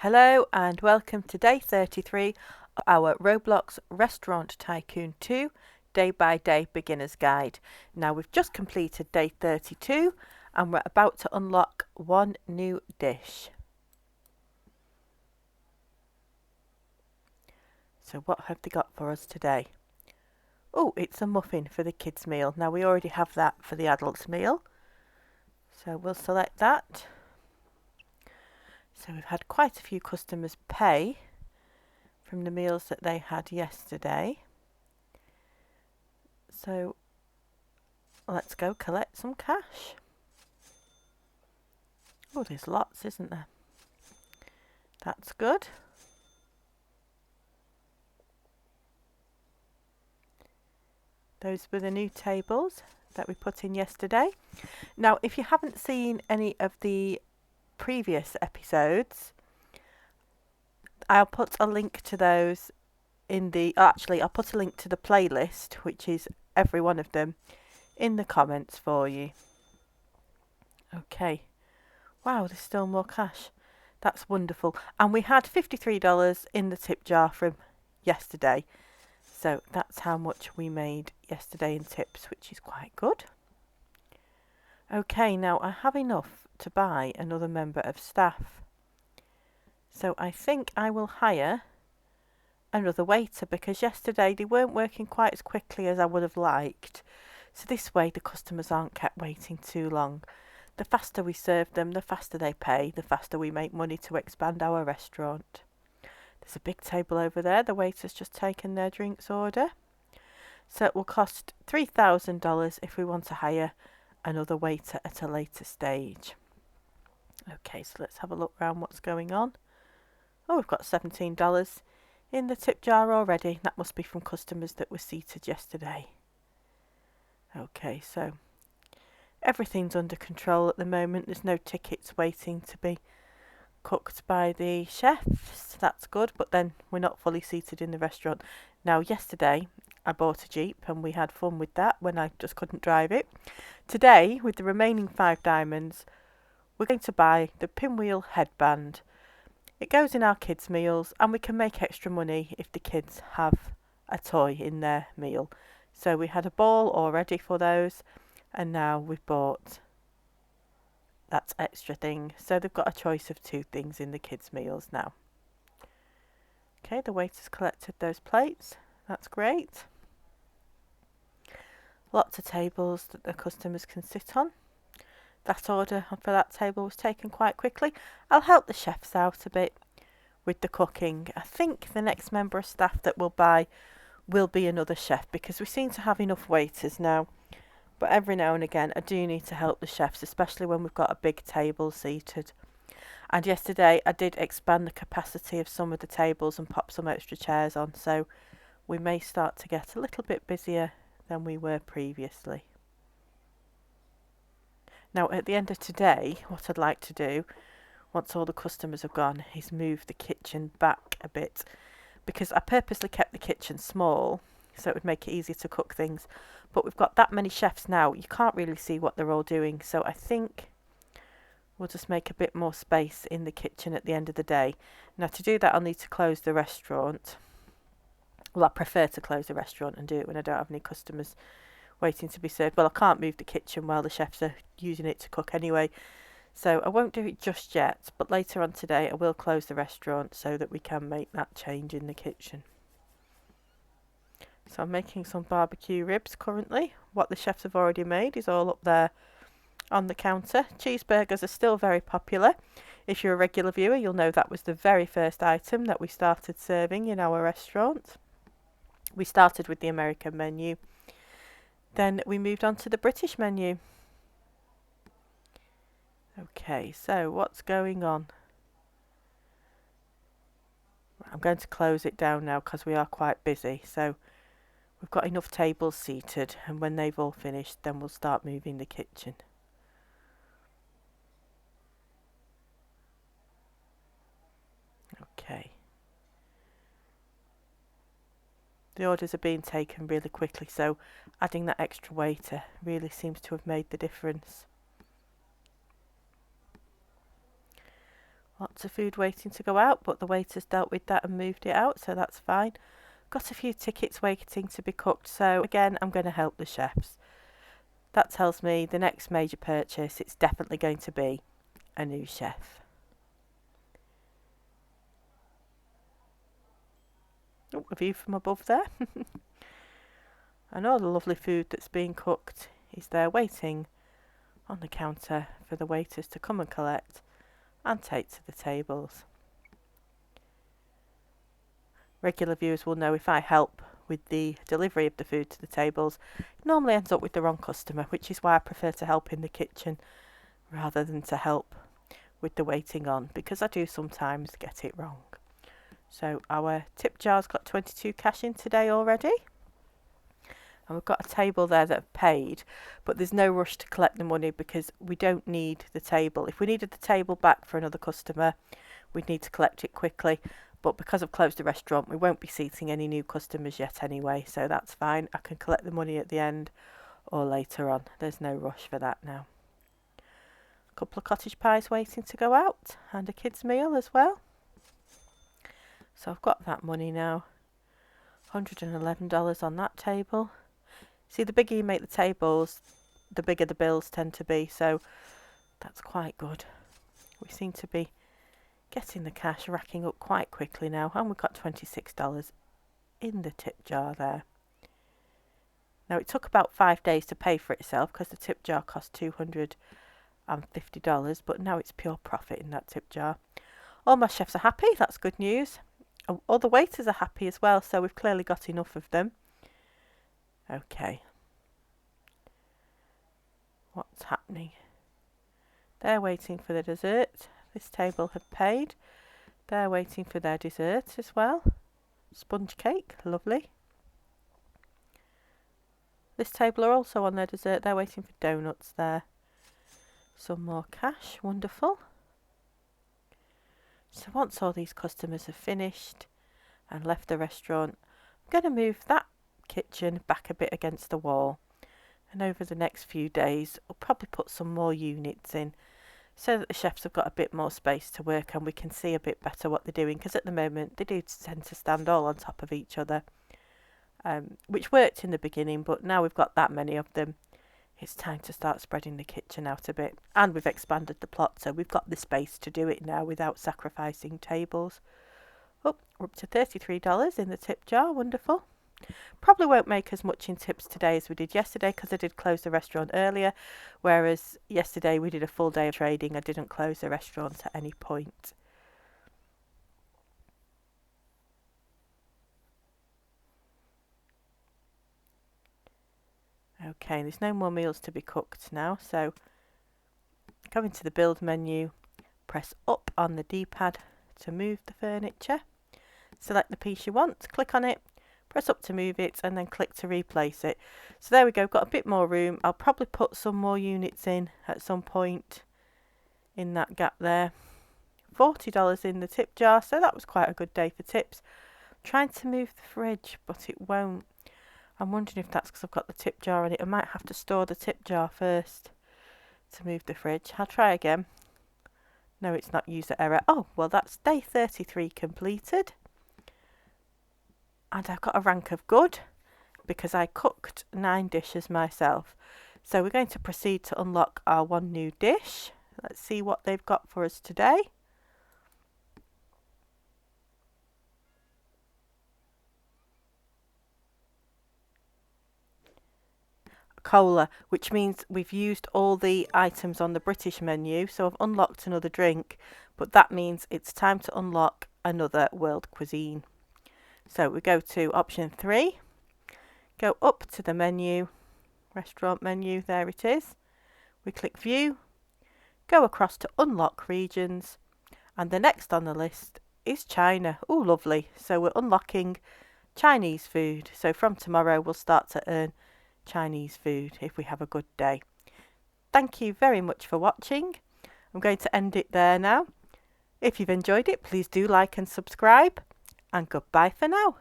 Hello and welcome to day 33 of our Roblox Restaurant Tycoon 2 Day by Day Beginner's Guide. Now we've just completed day 32 and we're about to unlock one new dish. So what have they got for us today? Oh, it's a muffin for the kids' meal. Now we already have that for the adults' meal. So we'll select that. So we've had quite a few customers pay from the meals that they had yesterday. So let's go collect some cash. Oh, there's lots, isn't there? That's good. Those were the new tables that we put in yesterday. Now, if you haven't seen any of the previous episodes, I'll put a link to those in the, I'll put a link to the playlist, which is every one of them, in the comments for you. Okay. Wow, there's still more cash. That's wonderful. And we had $53 in the tip jar from yesterday. So that's how much we made yesterday in tips, which is quite good. Okay, now I have enough to buy another member of staff. So I think I will hire another waiter because yesterday they weren't working quite as quickly as I would have liked. So this way the customers aren't kept waiting too long. The faster we serve them, the faster they pay, the faster we make money to expand our restaurant. There's a big table over there. The waiter's just taken their drinks order. So it will cost $3,000 if we want to hire another waiter at a later stage. Okay, so let's have a look around what's going on. Oh, we've got $17 in the tip jar already. That must be from customers that were seated yesterday. Okay, so everything's under control at the moment. There's no tickets waiting to be cooked by the chefs. That's good, but then we're not fully seated in the restaurant. Now, yesterday I bought a Jeep and we had fun with that when I just couldn't drive it. Today, with the remaining 5 diamonds, we're going to buy the pinwheel headband. It goes in our kids' meals and we can make extra money if the kids have a toy in their meal. So we had a ball already for those and now we've bought that extra thing. So they've got a choice of 2 things in the kids' meals now. Okay, the waiter's collected those plates. That's great. Lots of tables that the customers can sit on. That order for that table was taken quite quickly. I'll help the chefs out a bit with the cooking. I think the next member of staff that we'll buy will be another chef because we seem to have enough waiters now. But every now and again I do need to help the chefs, especially when we've got a big table seated. And yesterday I did expand the capacity of some of the tables and pop some extra chairs on, so we may start to get a little bit busier than we were previously. Now at the end of today, what I'd like to do, once all the customers have gone, is move the kitchen back a bit, because I purposely kept the kitchen small so it would make it easier to cook things. But we've got that many chefs now, you can't really see what they're all doing. So I think we'll just make a bit more space in the kitchen at the end of the day. Now to do that, I'll need to close the restaurant. Well, I prefer to close the restaurant and do it when I don't have any customers waiting to be served. Well, I can't move the kitchen while the chefs are using it to cook anyway. So I won't do it just yet, but later on today I will close the restaurant so that we can make that change in the kitchen. So I'm making some barbecue ribs currently. What the chefs have already made is all up there on the counter. Cheeseburgers are still very popular. If you're a regular viewer, you'll know that was the very first item that we started serving in our restaurant. We started with the American menu. Then we moved on to the British menu. Okay, so what's going on? I'm going to close it down now because we are quite busy. So we've got enough tables seated, and when they've all finished, then we'll start moving the kitchen. Okay. The orders are being taken really quickly, so adding that extra waiter really seems to have made the difference. Lots of food waiting to go out, but the waiters dealt with that and moved it out, so that's fine. Got a few tickets waiting to be cooked, so again, I'm going to help the chefs. That tells me the next major purchase, it's definitely going to be a new chef. Oh, a view from above there. And all the lovely food that's being cooked is there waiting on the counter for the waiters to come and collect and take to the tables. Regular viewers will know if I help with the delivery of the food to the tables, it normally ends up with the wrong customer, which is why I prefer to help in the kitchen rather than to help with the waiting on, because I do sometimes get it wrong. So our tip jar's got 22 cash in today already. And we've got a table there that have paid, but there's no rush to collect the money because we don't need the table. If we needed the table back for another customer, we'd need to collect it quickly. But because I've closed the restaurant, we won't be seating any new customers yet anyway, so that's fine. I can collect the money at the end or later on. There's no rush for that now. A couple of cottage pies waiting to go out and a kids' meal as well. So I've got that money now. $111 on that table. See, the bigger you make the tables, the bigger the bills tend to be, so that's quite good. We seem to be getting the cash racking up quite quickly now, and we've got $26 in the tip jar there. Now, it took about 5 days to pay for itself because the tip jar cost $250, but now it's pure profit in that tip jar. All my chefs are happy, that's good news. All the waiters are happy as well, so we've clearly got enough of them. Okay. What's happening? They're waiting for the dessert. This table have paid. They're waiting for their dessert as well. Sponge cake, lovely. This table are also on their dessert. They're waiting for donuts there. Some more cash, wonderful. So once all these customers have finished and left the restaurant, I'm going to move that kitchen back a bit against the wall. And over the next few days, we'll probably put some more units in so that the chefs have got a bit more space to work and we can see a bit better what they're doing, because at the moment they do tend to stand all on top of each other, which worked in the beginning, but now we've got that many of them, it's time to start spreading the kitchen out a bit. And we've expanded the plot, so we've got the space to do it now without sacrificing tables. Oh, we're up to $33 in the tip jar, wonderful. Probably won't make as much in tips today as we did yesterday because I did close the restaurant earlier, whereas yesterday we did a full day of trading. I didn't close the restaurant at any point. Okay, there's no more meals to be cooked now, so go into the build menu, press up on the D-pad to move the furniture, select the piece you want, click on it, press up to move it, and then click to replace it. So there we go, got a bit more room. I'll probably put some more units in at some point in that gap there. $40 in the tip jar, so that was quite a good day for tips. I'm trying to move the fridge, but it won't. I'm wondering if that's because I've got the tip jar in it. I might have to store the tip jar first to move the fridge. I'll try again. No, it's not user error. Oh, well, that's day 33 completed. And I've got a rank of good because I cooked 9 dishes myself. So we're going to proceed to unlock our one new dish. Let's see what they've got for us today. Cola, which means we've used all the items on the British menu, so I've unlocked another drink, but that means it's time to unlock another world cuisine. So we go to option 3, go up to the menu, restaurant menu, there it is. We click view, go across to unlock regions, and the next on the list is China. Oh, lovely. So we're unlocking Chinese food. So from tomorrow we'll start to earn Chinese food if we have a good day. Thank you very much for watching. I'm going to end it there now. If you've enjoyed it, please do like and subscribe, and goodbye for now.